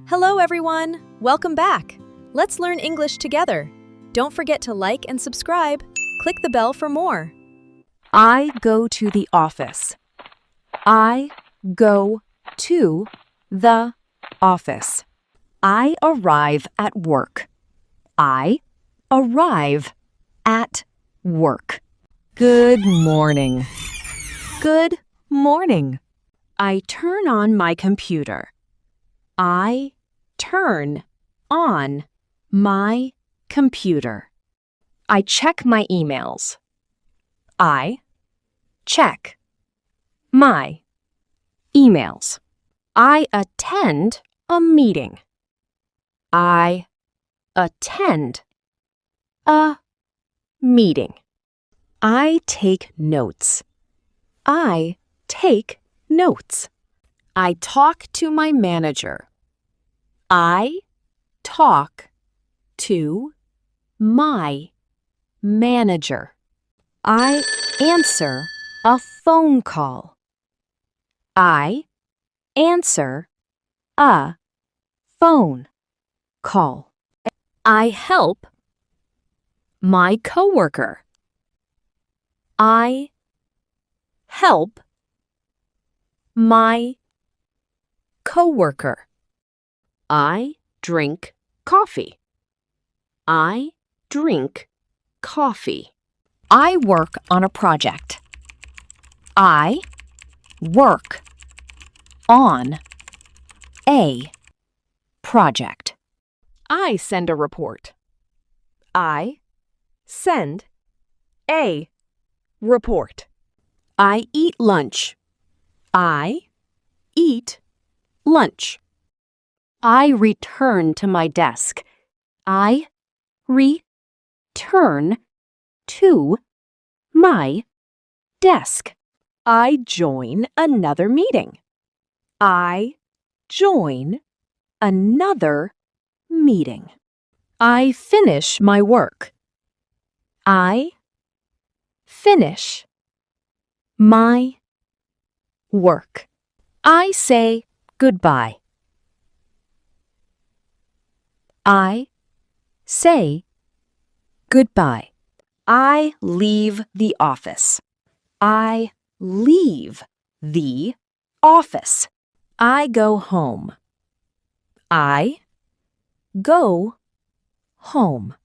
Hello, everyone! Welcome back! Let's learn English together. Don't forget to like and subscribe. Click the bell for more. I go to the office. I go to the office. I arrive at work. I arrive at work. Good morning. Good morning. I turn on my computer. I turn on my computer. I check my emails. I check my emails. I attend a meeting. I attend a meeting. I take notes. I take notes. I talk to my manager. I talk to my manager. I answer a phone call. I answer a phone call. I help my coworker. I help my coworker. I drink coffee. I drink coffee. I work on a project. I work on a project. I send a report. I send a report. I eat lunch. I eat lunch. I return to my desk. I return to my desk. I join another meeting. I join another meeting. I finish my work. I finish my work. I say goodbye. I say goodbye. I leave the office. I leave the office. I go home. I go home.